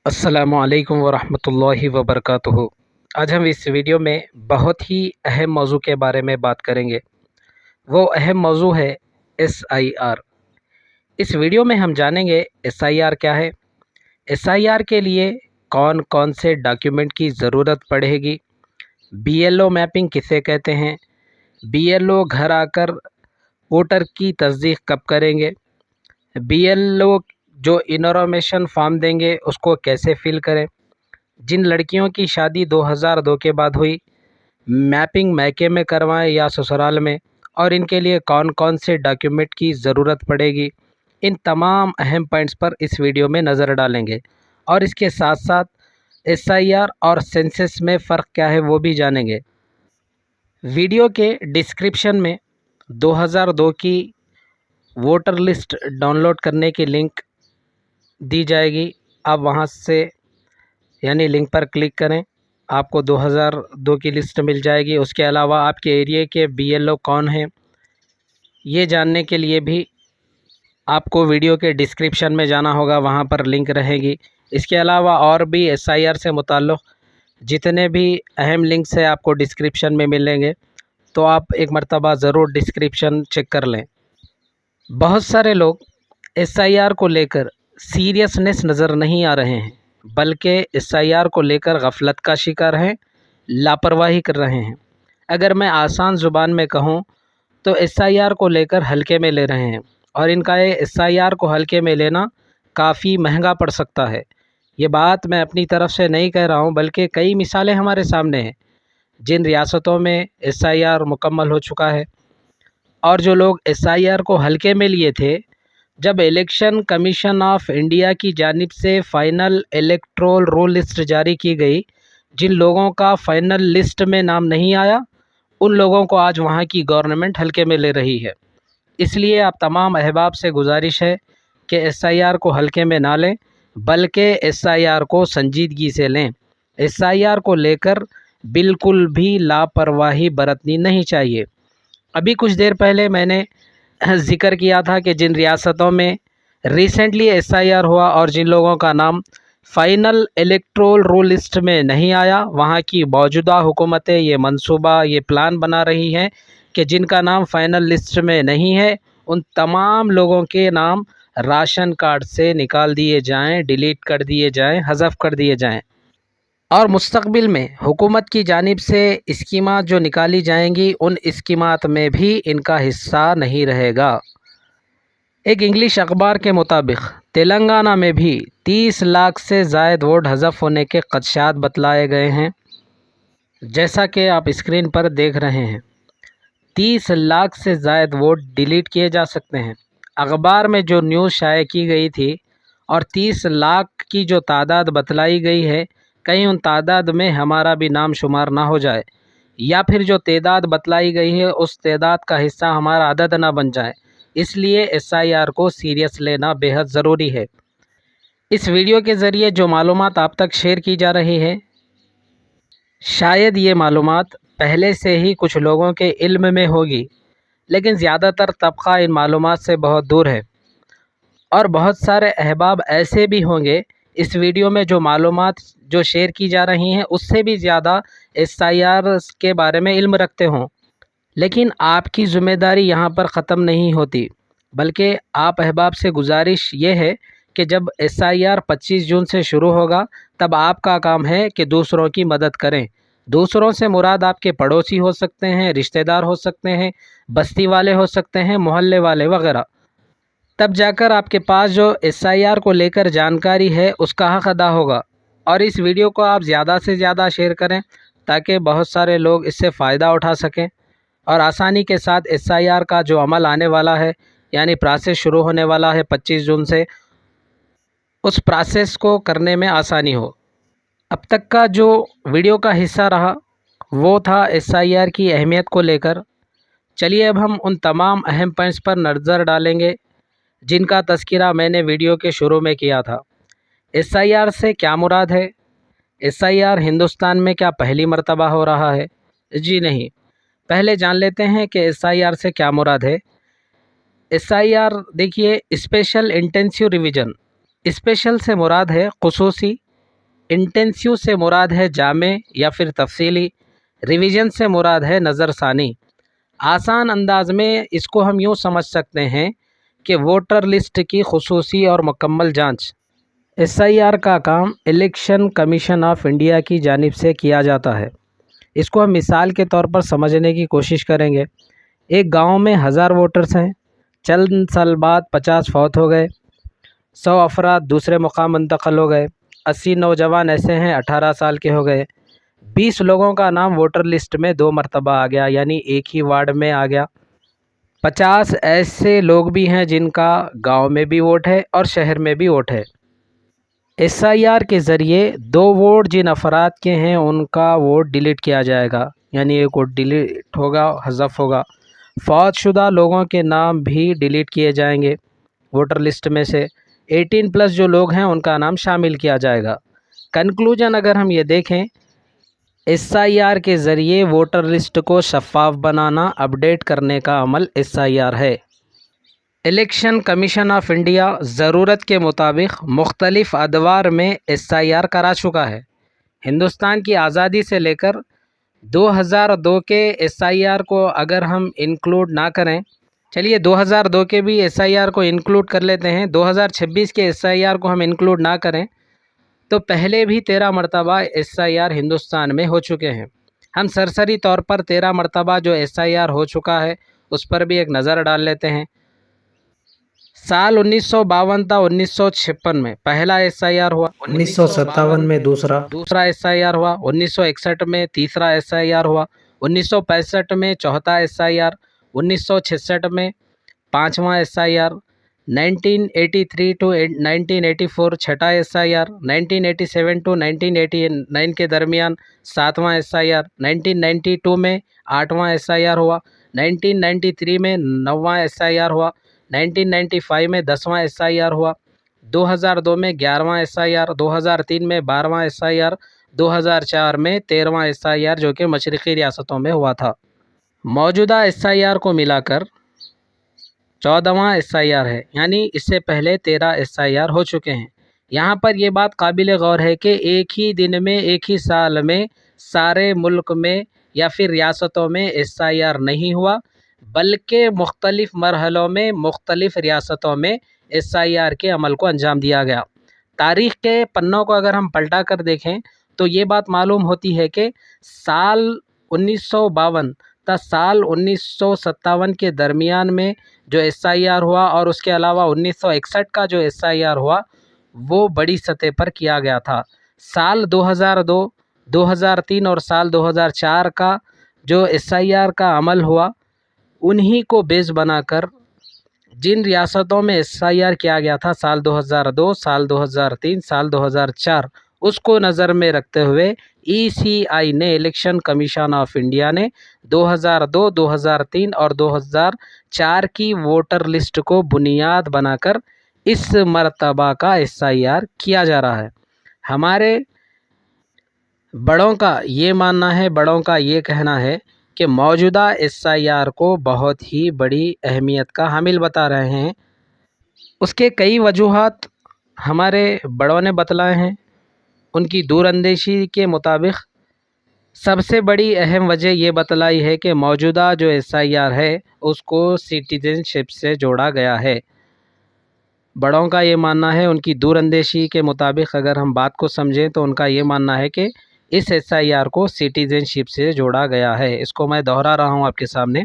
अस्सलामुअलैकुम वरहमतुल्लाहि वबरकातुहू। आज हम इस वीडियो में बहुत ही अहम मौजू के बारे में बात करेंगे। वो अहम मौजू है SIR। इस वीडियो में हम जानेंगे SIR क्या है, SIR के लिए कौन कौन से डॉक्यूमेंट की ज़रूरत पड़ेगी, BLO मैपिंग किसे कहते हैं, BLO घर आकर वोटर की तस्दीक कब करेंगे, BLO जो इन्फॉर्मेशन फॉर्म देंगे उसको कैसे फ़िल करें, जिन लड़कियों की शादी 2002 के बाद हुई, मैपिंग मैके में करवाएं या ससुराल में, और इनके लिए कौन कौन से डॉक्यूमेंट की ज़रूरत पड़ेगी, इन तमाम अहम पॉइंट्स पर इस वीडियो में नज़र डालेंगे। और इसके साथ साथ SIR और सेंसस में फ़र्क क्या है वो भी जानेंगे। वीडियो के डिस्क्रिप्शन में 2002 की वोटर लिस्ट डाउनलोड करने की लिंक दी जाएगी। आप वहां से यानी लिंक पर क्लिक करें, आपको 2002 की लिस्ट मिल जाएगी। उसके अलावा आपके एरिया के BLO कौन हैं ये जानने के लिए भी आपको वीडियो के डिस्क्रिप्शन में जाना होगा, वहां पर लिंक रहेगी। इसके अलावा और भी SIR से मुताल्लिक़ जितने भी अहम लिंक्स हैं आपको डिस्क्रिप्शन में मिलेंगे, तो आप एक मर्तबा ज़रूर डिस्क्रिप्शन चेक कर लें। बहुत सारे लोग SIR को लेकर सीरियसनेस नज़र नहीं आ रहे हैं, बल्कि SIR को लेकर गफलत का शिकार हैं, लापरवाही कर रहे हैं। अगर मैं आसान ज़ुबान में कहूँ तो SIR को लेकर हल्के में ले रहे हैं, और इनका ये SIR को हल्के में लेना काफ़ी महंगा पड़ सकता है। ये बात मैं अपनी तरफ से नहीं कह रहा हूँ, बल्कि कई मिसालें हमारे सामने हैं जिन रियासतों में SIR मुकम्मल हो चुका है, और जो लोग SIR को हल्के में लिए थे, जब इलेक्शन कमीशन ऑफ इंडिया की जानिब से फ़ाइनल इलेक्टोरल रोल लिस्ट जारी की गई, जिन लोगों का फ़ाइनल लिस्ट में नाम नहीं आया, उन लोगों को आज वहाँ की गवर्नमेंट हल्के में ले रही है। इसलिए आप तमाम अहबाब से गुजारिश है कि SIR को हल्के में ना लें, बल्कि SIR को संजीदगी से लें। SIR को लेकर बिल्कुल भी लापरवाही बरतनी नहीं चाहिए। अभी कुछ देर पहले मैंने ज़िक्र किया था कि जिन रियासतों में रिसेंटली SIR हुआ और जिन लोगों का नाम फ़ाइनल इलेक्टोरल रोल लिस्ट में नहीं आया, वहाँ की मौजूदा हुकूमतें ये मंसूबा ये प्लान बना रही हैं कि जिनका नाम फ़ाइनल लिस्ट में नहीं है, उन तमाम लोगों के नाम राशन कार्ड से निकाल दिए जाएं, डिलीट कर दिए जाएं, हज़फ कर दिए जाएं। और मुस्तक़बिल में हुकूमत की जानिब से स्कीमात जो निकाली जाएंगी, उन स्कीमात में भी इनका हिस्सा नहीं रहेगा। एक इंग्लिश अखबार के मुताबिक तेलंगाना में भी 30 लाख से ज़ायद वोट हज़फ होने के ख़दशात बतलाए गए हैं। जैसा कि आप स्क्रीन पर देख रहे हैं, 30 लाख से ज़ायद वोट डिलीट किए जा सकते हैं। अखबार में जो न्यूज़ शाये की गई थी और 30 लाख की जो तादाद बतलाई गई है, कहीं उन तादाद में हमारा भी नाम शुमार ना हो जाए, या फिर जो तादाद बतलाई गई है उस तादाद का हिस्सा हमारा अदद ना बन जाए। इसलिए SIR को सीरियस लेना बेहद ज़रूरी है। इस वीडियो के ज़रिए जो मालूमात आप तक शेयर की जा रही है, शायद ये मालूमात पहले से ही कुछ लोगों के इल्म में होगी, लेकिन ज़्यादातर तबका इन मालूमात से बहुत दूर है। और बहुत सारे अहबाब ऐसे भी होंगे इस वीडियो में जो मालूमात जो शेयर की जा रही हैं उससे भी ज़्यादा SIR के बारे में इल्म रखते हों, लेकिन आपकी ज़िम्मेदारी यहाँ पर ख़त्म नहीं होती, बल्कि आप अहबाब से गुजारिश ये है कि जब SIR 25 जून से शुरू होगा, तब आपका काम है कि दूसरों की मदद करें। दूसरों से मुराद आपके पड़ोसी हो सकते हैं, रिश्तेदार हो सकते हैं, बस्ती वाले हो सकते हैं, मोहल्ले वाले वगैरह। तब जाकर आपके पास जो SIR को लेकर जानकारी है उसका हक़ अदा होगा। और इस वीडियो को आप ज़्यादा से ज़्यादा शेयर करें ताकि बहुत सारे लोग इससे फ़ायदा उठा सकें और आसानी के साथ SIR का जो अमल आने वाला है, यानी प्रोसेस शुरू होने वाला है 25 जून से, उस प्रोसेस को करने में आसानी हो। अब तक का जो वीडियो का हिस्सा रहा वो था SIR की अहमियत को लेकर। चलिए अब हम उन तमाम अहम पॉइंट्स पर नज़र डालेंगे जिनका तज़किरा मैंने वीडियो के शुरू में किया था। SIR से क्या मुराद है? SIR हिंदुस्तान में क्या पहली मर्तबा हो रहा है? जी नहीं। पहले जान लेते हैं कि SIR से क्या मुराद है। SIR देखिए, स्पेशल इंटेंसिव रिवीजन। स्पेशल से मुराद है खुसूसी, इंटेंसिव से मुराद है जामे या फिर तफसीली, रिवीजन से मुराद है नज़रसानी। आसान अंदाज में इसको हम यूँ समझ सकते हैं कि वोटर लिस्ट की खुसूसी और मुकम्मल जांच। एसआईआर का काम इलेक्शन कमीशन ऑफ इंडिया की जानिब से किया जाता है। इसको हम मिसाल के तौर पर समझने की कोशिश करेंगे। एक गांव में 1000 वोटर्स हैं। चंद साल बाद 50 फौत हो गए, 100 अफराद दूसरे मुकाम मुंतकिल हो गए, 80 नौजवान ऐसे हैं 18 साल के हो गए, 20 लोगों का नाम वोटर लिस्ट में 2 मरतबा आ गया, यानी एक ही वार्ड में आ गया। 50 ऐसे लोग भी हैं जिनका गांव में भी वोट है और शहर में भी वोट है। एसआईआर के ज़रिए 2 वोट जिन अफराद के हैं उनका वोट डिलीट किया जाएगा, यानी एक वोट डिलीट होगा, हज़फ होगा। फौतशुदा लोगों के नाम भी डिलीट किए जाएंगे वोटर लिस्ट में से। 18+ जो लोग हैं उनका नाम शामिल किया जाएगा। कंक्लूजन अगर हम ये देखें, एसआईआर के ज़रिए वोटर लिस्ट को शफ़ाफ बनाना, अपडेट करने का अमल एसआईआर है। इलेक्शन कमीशन ऑफ इंडिया ज़रूरत के मुताबिक मुख्तलिफ़ अदवार में एसआईआर करा चुका है। हिंदुस्तान की आज़ादी से लेकर 2002 के एसआईआर को अगर हम इंक्लूड ना करें, चलिए 2002 के भी एसआईआर को इंक्लूड कर लेते हैं, 2026 के एसआईआर को हम इंक्लूड ना करें तो पहले भी 13 मरतबा एसआईआर हिंदुस्तान में हो चुके हैं। हम सरसरी तौर पर 13 मरतबा जो एसआईआर हो चुका है उस पर भी एक नज़र डाल लेते हैं। साल 1952 था 1956 में पहला एसआईआर हुआ, 1957 में दूसरा एसआईआर हुआ, 1961 में तीसरा एसआईआर हुआ, 1965 में चौथा एसआईआर, 1966 में पांचवा एसआईआर, 1983 टू 1984 छठा एसआईआर, 1987 टू 1989 के दरमियान सातवां एसआईआर, 1992 में आठवां एसआईआर हुआ, 1993 में नौवां एसआईआर हुआ, 1995 में 10वां एसआईआर हुआ, 2002 में 11वां एसआईआर, 2003 में 12वां एसआईआर, 2004 में 13वां एसआईआर जो कि मशरक़ी रियासतों में हुआ था। मौजूदा एसआईआर को मिलाकर 14वां एसआईआर है, यानी इससे पहले 13 एसआईआर हो चुके हैं। यहाँ पर यह बात काबिल गौर है कि एक ही दिन में, एक ही साल में सारे मुल्क में या फिर रियासतों में एसआईआर नहीं हुआ, बल्कि मुख्तलिफ मरहलों में मुख्तलिफ रियासतों में एसआईआर के अमल को अंजाम दिया गया। तारीख़ के पन्नों को अगर हम पलटा कर देखें तो ये बात मालूम होती है कि साल 1952 तथा साल 1957 के दरमियान में जो एसआईआर हुआ और उसके अलावा 1961 का जो एसआईआर हुआ वो बड़ी सतह पर किया गया था। साल 2002, 2003 और साल 2004 का जो एसआईआर का अमल हुआ उन्हीं को बेस बनाकर जिन रियासतों में एसआईआर किया गया था साल 2002, साल 2003, साल 2004, उसको नज़र में रखते हुए ईसीआई ने, इलेक्शन कमीशन ऑफ इंडिया ने 2002, 2003 और 2004 की वोटर लिस्ट को बुनियाद बनाकर इस मरतबा का एसआईआर किया जा रहा है। हमारे बड़ों का ये मानना है, बड़ों का ये कहना है कि मौजूदा एसआईआर को बहुत ही बड़ी अहमियत का हामिल बता रहे हैं। उसके कई वजूहात हमारे बड़ों ने बतलाए हैं। उनकी दूरअंदेशी के मुताबिक सबसे बड़ी अहम वजह ये बतलाई है कि मौजूदा जो एसआईआर है उसको सिटीजनशिप से जोड़ा गया है। बड़ों का ये मानना है, उनकी दूरअंदेशी के मुताबिक अगर हम बात को समझें तो उनका ये मानना है कि इस एसआईआर को सिटीजनशिप से जोड़ा गया है। इसको मैं दोहरा रहा हूँ आपके सामने,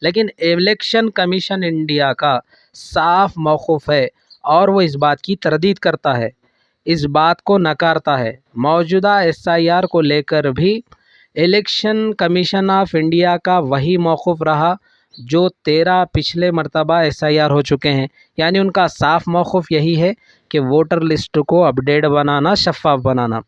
लेकिन इलेक्शन कमीशन इंडिया का साफ मौक़िफ़ है और वो इस बात की तरदीद करता है, इस बात को नकारता है। मौजूदा एसआईआर को लेकर भी इलेक्शन कमीशन ऑफ इंडिया का वही मौक़िफ़ रहा जो 13 पिछले मरतबा एसआईआर हो चुके हैं, यानी उनका साफ मौक़िफ़ यही है कि वोटर लिस्ट को अपडेट बनाना, शफ़ाफ़ बनाना।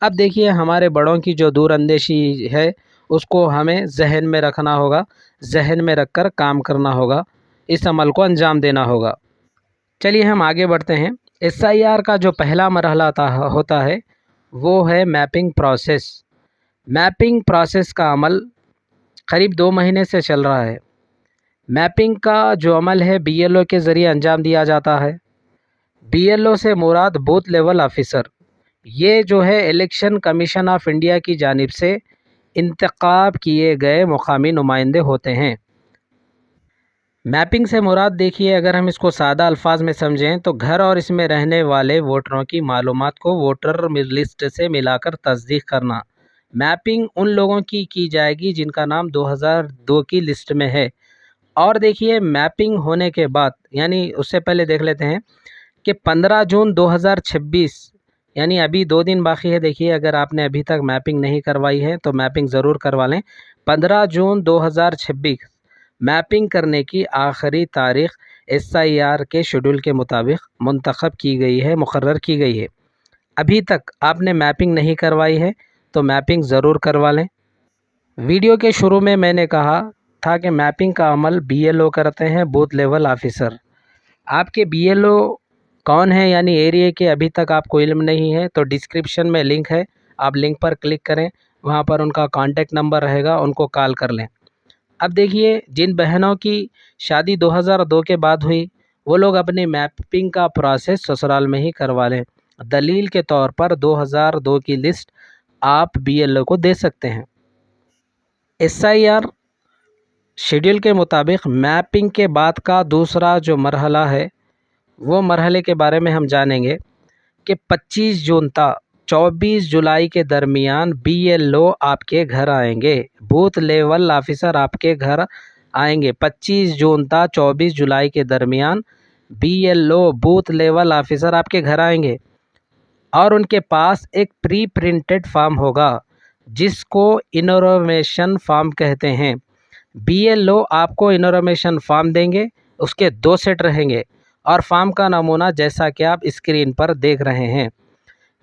अब देखिए, हमारे बड़ों की जो दूरअंदेशी है उसको हमें जहन में रखना होगा, जहन में रख कर काम करना होगा, इस अमल को अंजाम देना होगा। चलिए हम आगे बढ़ते हैं। एसआईआर का जो पहला मरहला होता है वो है मैपिंग प्रोसेस। मैपिंग प्रोसेस का अमल करीब 2 महीने से चल रहा है। मैपिंग का जो अमल है बीएलओ के ज़रिए अंजाम दिया जाता है। बीएलओ से मुराद बूथ लेवल ऑफिसर, ये जो है इलेक्शन कमीशन ऑफ इंडिया की जानिब से इंतखाब किए गए मुकामी नुमाइंदे होते हैं। मैपिंग से मुराद देखिए, अगर हम इसको सादा अल्फाज में समझें तो घर और इसमें रहने वाले वोटरों की मालूमात को वोटर लिस्ट से मिलाकर तस्दीक करना। मैपिंग उन लोगों की जाएगी जिनका नाम 2002 की लिस्ट में है। और देखिए मैपिंग होने के बाद, यानी उससे पहले देख लेते हैं कि 15 जून 2026, यानी अभी 2 दिन बाकी है। देखिए अगर आपने अभी तक मैपिंग नहीं करवाई है तो मैपिंग ज़रूर करवा लें। 15 जून 2026 मैपिंग करने की आखिरी तारीख SIR के शेड्यूल के मुताबिक मुंतखब की गई है, मुकर्रर की गई है। अभी तक आपने मैपिंग नहीं करवाई है तो मैपिंग ज़रूर करवा लें। वीडियो के शुरू में मैंने कहा था कि मैपिंग का अमल BLO करते हैं, बूथ लेवल ऑफिसर। आपके BLO कौन है, यानी एरिया के अभी तक आपको इल्म नहीं है तो डिस्क्रिप्शन में लिंक है, आप लिंक पर क्लिक करें, वहाँ पर उनका कॉन्टेक्ट नंबर रहेगा, उनको कॉल कर लें। अब देखिए जिन बहनों की शादी 2002 के बाद हुई वो लोग अपनी मैपिंग का प्रोसेस ससुराल में ही करवा लें। दलील के तौर पर 2002 की लिस्ट आप BLO को दे सकते हैं। SIR शेड्यूल के मुताबिक मैपिंग के बाद का दूसरा जो मरहला है वो मरहले के बारे में हम जानेंगे कि 25 जून तक 24 जुलाई के दरमियान BLO आपके घर आएंगे, बूथ लेवल ऑफिसर आपके घर आएंगे। 25 जून तक 24 जुलाई के दरमियान BLO बूथ लेवल ऑफिसर आपके घर आएंगे और उनके पास एक प्री प्रिंटेड फॉर्म होगा जिसको इन्फॉर्मेशन फॉर्म कहते हैं। BLO आपको इन्फॉर्मेशन फॉर्म देंगे, उसके 2 सेट रहेंगे और फॉर्म का नमूना जैसा कि आप स्क्रीन पर देख रहे हैं।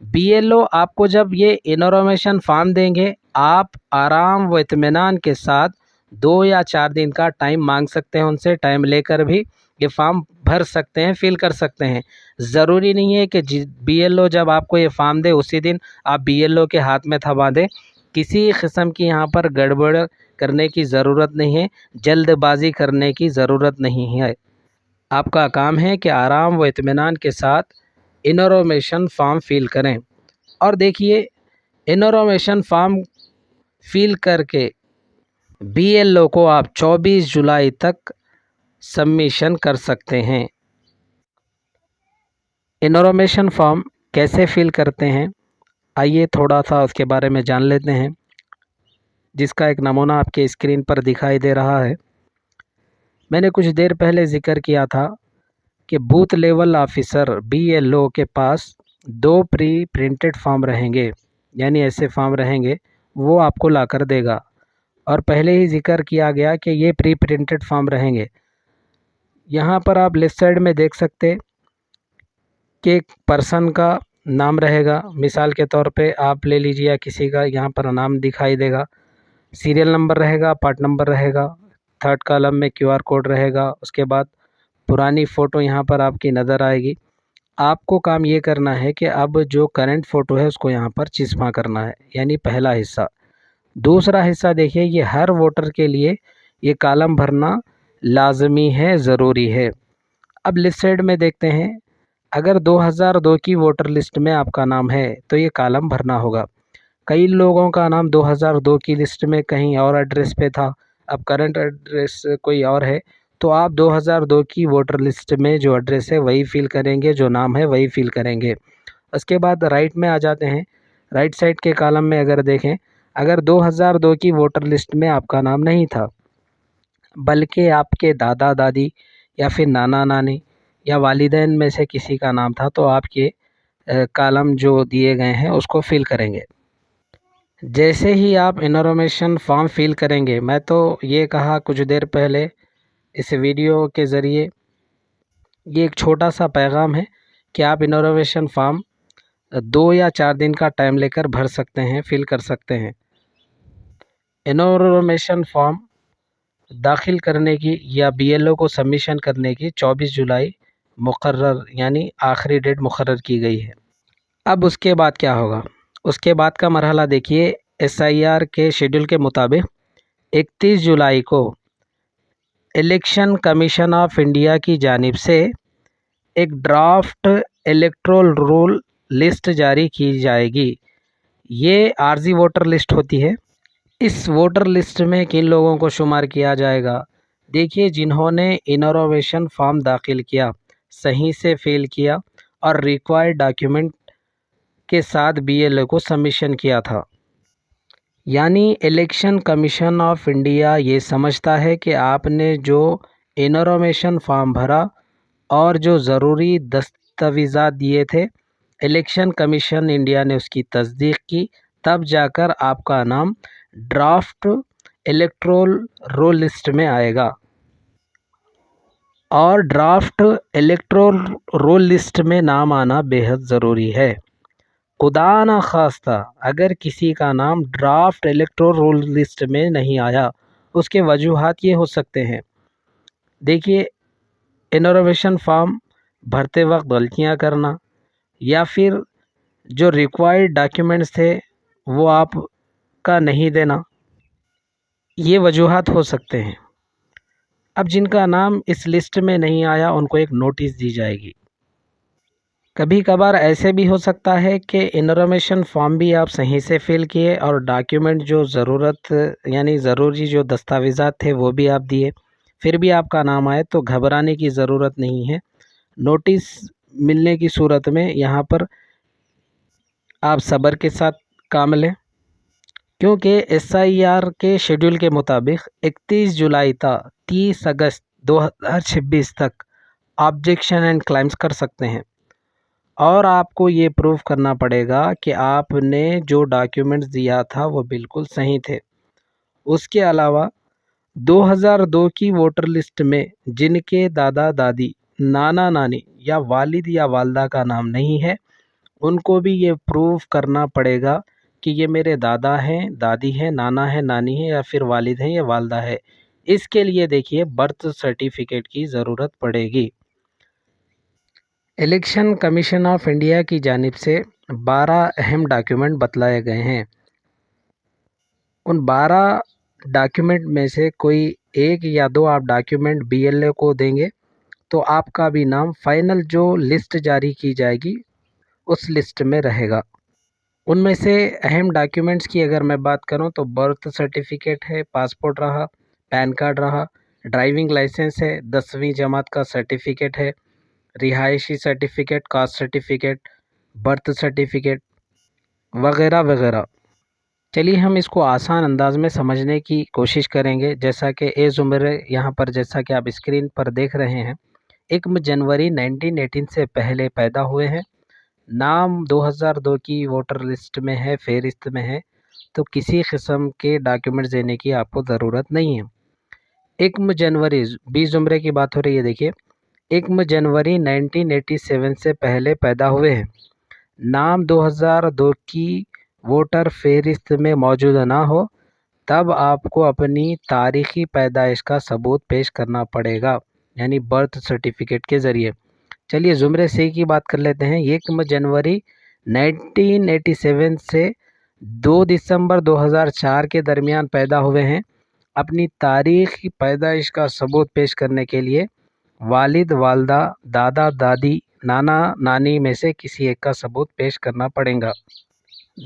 BLO आपको जब ये इन्फॉर्मेशन फॉर्म देंगे, आप आराम व इत्मीनान के साथ 2 या 4 दिन का टाइम मांग सकते हैं उनसे। टाइम लेकर भी ये फॉर्म भर सकते हैं, फिल कर सकते हैं। ज़रूरी नहीं है कि BLO जब आपको ये फॉर्म दे उसी दिन आप BLO के हाथ में थमा दें। किसी किस्म की यहाँ पर गड़बड़ करने की ज़रूरत नहीं है, जल्दबाजी करने की ज़रूरत नहीं है। आपका काम है कि आराम व इत्मीनान के साथ इन्फॉर्मेशन फॉर्म फिल करें। और देखिए इन्फॉर्मेशन फॉर्म फिल करके BLO को आप 24 जुलाई तक सबमिशन कर सकते हैं। इन्फॉर्मेशन फॉर्म कैसे फिल करते हैं, आइए थोड़ा सा उसके बारे में जान लेते हैं, जिसका एक नमूना आपके स्क्रीन पर दिखाई दे रहा है। मैंने कुछ देर पहले ज़िक्र किया था कि बूथ लेवल ऑफिसर BLO के पास 2 प्री प्रिंटेड फॉर्म रहेंगे, यानी ऐसे फॉर्म रहेंगे वो आपको ला कर देगा। और पहले ही जिक्र किया गया कि ये प्री प्रिंटेड फॉर्म रहेंगे। यहाँ पर आप लेफ़्ट साइड में देख सकते कि एक पर्सन का नाम रहेगा, मिसाल के तौर पे आप ले लीजिए, या किसी का यहाँ पर नाम दिखाई देगा, सीरियल नंबर रहेगा, पार्ट नंबर रहेगा, थर्ड कॉलम में QR कोड रहेगा, उसके बाद पुरानी फ़ोटो यहाँ पर आपकी नज़र आएगी। आपको काम ये करना है कि अब जो करंट फ़ोटो है उसको यहाँ पर चिस्मा करना है, यानी पहला हिस्सा। दूसरा हिस्सा देखिए, ये हर वोटर के लिए ये कॉलम भरना लाजमी है, ज़रूरी है। अब लेफ्ट साइड में देखते हैं, अगर 2002 की वोटर लिस्ट में आपका नाम है तो ये कॉलम भरना होगा। कई लोगों का नाम 2002 की लिस्ट में कहीं और एड्रेस पे था, अब करंट एड्रेस कोई और है, तो आप 2002 की वोटर लिस्ट में जो एड्रेस है वही फिल करेंगे, जो नाम है वही फिल करेंगे। उसके बाद राइट में आ जाते हैं। राइट साइड के कॉलम में अगर देखें, अगर 2002 की वोटर लिस्ट में आपका नाम नहीं था बल्कि आपके दादा दादी या फिर नाना नानी या वालिदैन में से किसी का नाम था, तो आपके कॉलम जो दिए गए हैं उसको फिल करेंगे। जैसे ही आप इन्फॉर्मेशन फॉर्म फिल करेंगे, मैं तो ये कहा कुछ देर पहले इस वीडियो के ज़रिए, ये एक छोटा सा पैगाम है कि आप इन्फॉर्मेशन फॉर्म 2 या 4 दिन का टाइम लेकर भर सकते हैं, फिल कर सकते हैं। इन्फॉर्मेशन फॉर्म दाखिल करने की या BLO को सबमिशन करने की 24 जुलाई मुकर्रर, यानी आखिरी डेट मुकर्रर की गई है। अब उसके बाद क्या होगा, उसके बाद का मरहला देखिए। SIR के शेड्यूल के मुताबिक 31 जुलाई को इलेक्शन कमीशन ऑफ इंडिया की जानिब से एक ड्राफ्ट इलेक्टोरल रूल लिस्ट जारी की जाएगी। ये आरजी वोटर लिस्ट होती है। इस वोटर लिस्ट में किन लोगों को शुमार किया जाएगा? देखिए, जिन्होंने इनोवेशन फॉर्म दाखिल किया, सही से फिल किया और रिक्वायर्ड डॉक्यूमेंट के साथ बीएलओ को सबमिशन किया था। यानी इलेक्शन कमीशन ऑफ इंडिया ये समझता है कि आपने जो इनोवेशन फॉर्म भरा और जो ज़रूरी दस्तावेज़ात दिए थे, इलेक्शन कमीशन इंडिया ने उसकी तस्दीक की, तब जाकर आपका नाम ड्राफ्ट इलेक्टोरल रोल लिस्ट में आएगा। और ड्राफ्ट इलेक्टोरल रोल लिस्ट में नाम आना बेहद ज़रूरी है। खुदा न खास्ता अगर किसी का नाम ड्राफ्ट इलेक्टोरल रोल लिस्ट में नहीं आया, उसके वजूहात ये हो सकते हैं। देखिए, इनोवेशन फॉर्म भरते वक्त गलतियां करना, या फिर जो रिक्वायर्ड डॉक्यूमेंट्स थे वो आपका नहीं देना, ये वजूहात हो सकते हैं। अब जिनका नाम इस लिस्ट में नहीं आया उनको एक नोटिस दी जाएगी। कभी कभार ऐसे भी हो सकता है कि इनफॉर्मेशन फॉर्म भी आप सही से फिल किए और डॉक्यूमेंट जो ज़रूरत यानी ज़रूरी जो दस्तावेज़ात थे वो भी आप दिए, फिर भी आपका नाम आए तो घबराने की ज़रूरत नहीं है। नोटिस मिलने की सूरत में यहाँ पर आप सब्र के साथ काम लें, क्योंकि एसआईआर के शेड्यूल के मुताबिक 31 जुलाई तक 30 अगस्त 2026 तक ऑब्जेक्शन एंड क्लेम्स कर सकते हैं। और आपको ये प्रूफ करना पड़ेगा कि आपने जो डॉक्यूमेंट्स दिया था वो बिल्कुल सही थे। उसके अलावा 2002 की वोटर लिस्ट में जिनके दादा दादी, नाना नानी या वालिद या वालदा का नाम नहीं है, उनको भी ये प्रूफ करना पड़ेगा कि ये मेरे दादा हैं, दादी हैं, नाना है, नानी है, या फिर वालिद हैं या वालदा है। इसके लिए देखिए बर्थ सर्टिफिकेट की ज़रूरत पड़ेगी। इलेक्शन कमीशन ऑफ इंडिया की जानिब से 12 अहम डॉक्यूमेंट बतलाए गए हैं। उन 12 डॉक्यूमेंट में से कोई एक या दो आप डॉक्यूमेंट बीएलओ को देंगे तो आपका भी नाम फाइनल जो लिस्ट जारी की जाएगी उस लिस्ट में रहेगा। उनमें से अहम डॉक्यूमेंट्स की अगर मैं बात करूं तो बर्थ सर्टिफिकेट है, पासपोर्ट रहा, पैन कार्ड रहा, ड्राइविंग लाइसेंस है, 10वीं जमात का सर्टिफिकेट है, रिहायशी certificate, caste certificate, birth certificate वगैरह वगैरह। चलिए हम इसको आसान अंदाज में समझने की कोशिश करेंगे। जैसा कि एज उम्र यहाँ पर जैसा कि आप स्क्रीन पर देख रहे हैं, 1 जनवरी 1918 से पहले पैदा हुए हैं, नाम 2002 की वोटर लिस्ट में है, फेहरिस्त में है, तो किसी किस्म के डॉक्यूमेंट्स देने की आपको ज़रूरत नहीं है। 1 जनवरी 20 उम्र की बात हो रही है। देखिए, 1 जनवरी 1987 से पहले पैदा हुए हैं, नाम 2002 की वोटर फेहरिस्त में मौजूद ना हो, तब आपको अपनी तारीखी पैदाइश का सबूत पेश करना पड़ेगा, यानी बर्थ सर्टिफिकेट के ज़रिए। चलिए ज़ुमरे सी की बात कर लेते हैं। 1 जनवरी 1987 से 2 दिसंबर 2004 के दरमियान पैदा हुए हैं। अपनी तारीखी पैदाइश का सबूत पेश करने के लिए वालिद, वालदा, दादा, दादी, नाना, नानी में से किसी एक का सबूत पेश करना पड़ेगा।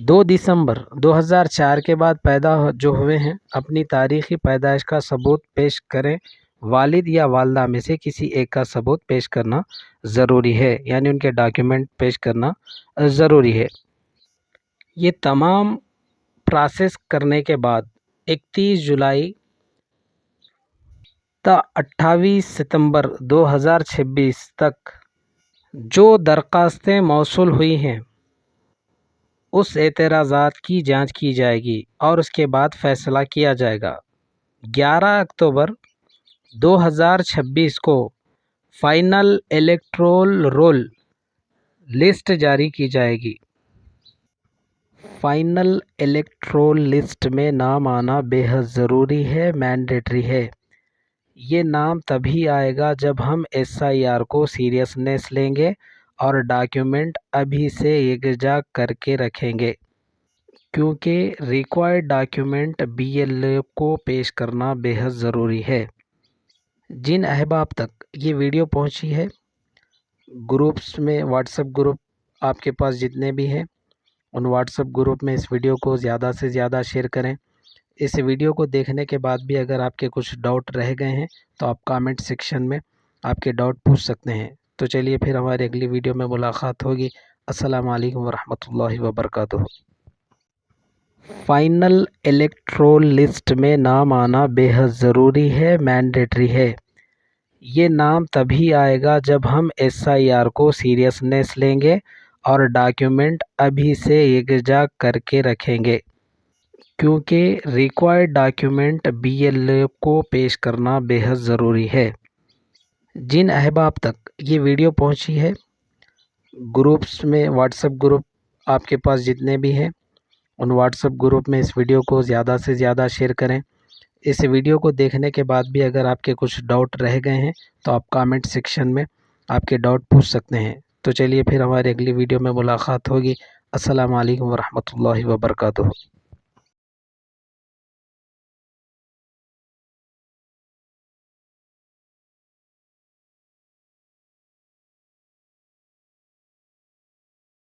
2 दिसंबर 2004 के बाद पैदा जो हुए हैं, अपनी तारीखी पैदाइश का सबूत पेश करें। वालिद या वालदा में से किसी एक का सबूत पेश करना ज़रूरी है, यानी उनके डॉक्यूमेंट पेश करना ज़रूरी है। ये तमाम प्रोसेस करने के बाद 31 जुलाई ता 28 सितंबर 2026 तक जो दरख्वास्तें मौसूल हुई हैं उस एतराज़ात की जांच की जाएगी और उसके बाद फ़ैसला किया जाएगा। 11 अक्टूबर 2026 को फाइनल इलेक्टोरल रोल लिस्ट जारी की जाएगी। फाइनल इलेक्टोरल लिस्ट में नाम आना बेहद ज़रूरी है, मैंडेटरी है। ये नाम तभी आएगा जब हम एसआईआर को सीरियसनेस लेंगे और डॉक्यूमेंट अभी से यकजा करके रखेंगे, क्योंकि रिक्वायर्ड डॉक्यूमेंट बीएलओ को पेश करना बेहद ज़रूरी है। जिन अहबाब तक ये वीडियो पहुंची है, ग्रुप्स में, व्हाट्सएप ग्रुप आपके पास जितने भी हैं उन व्हाट्सएप ग्रुप में इस वीडियो को ज़्यादा से ज़्यादा शेयर करें। इस वीडियो को देखने के बाद भी अगर आपके कुछ डाउट रह गए हैं तो आप कमेंट सेक्शन में आपके डाउट पूछ सकते हैं। तो चलिए फिर हमारी अगली वीडियो में मुलाकात होगी। अस्सलामु अलैकुम वरहमतुल्लाहि वबरकातुहू। फाइनल इलेक्टोरल लिस्ट में नाम आना बेहद ज़रूरी है, मैंडेटरी है। ये नाम तभी आएगा जब हम SIR को सीरियसनेस लेंगे और डॉक्यूमेंट अभी से यकजा करके रखेंगे, क्योंकि रिक्वायर्ड डॉक्यूमेंट BLO को पेश करना बेहद ज़रूरी है। जिन अहबाब तक ये वीडियो पहुंची है, ग्रुप्स में व्हाट्सएप ग्रुप आपके पास जितने भी हैं उन व्हाट्सएप ग्रुप में इस वीडियो को ज़्यादा से ज़्यादा शेयर करें। इस वीडियो को देखने के बाद भी अगर आपके कुछ डाउट रह गए हैं तो आप कमेंट सेक्शन में आपके डाउट पूछ सकते हैं। तो चलिए फिर हमारी अगली वीडियो में मुलाकात होगी। अस्सलामु अलैकुम वरहमतुल्लाहि वबरकातुहू।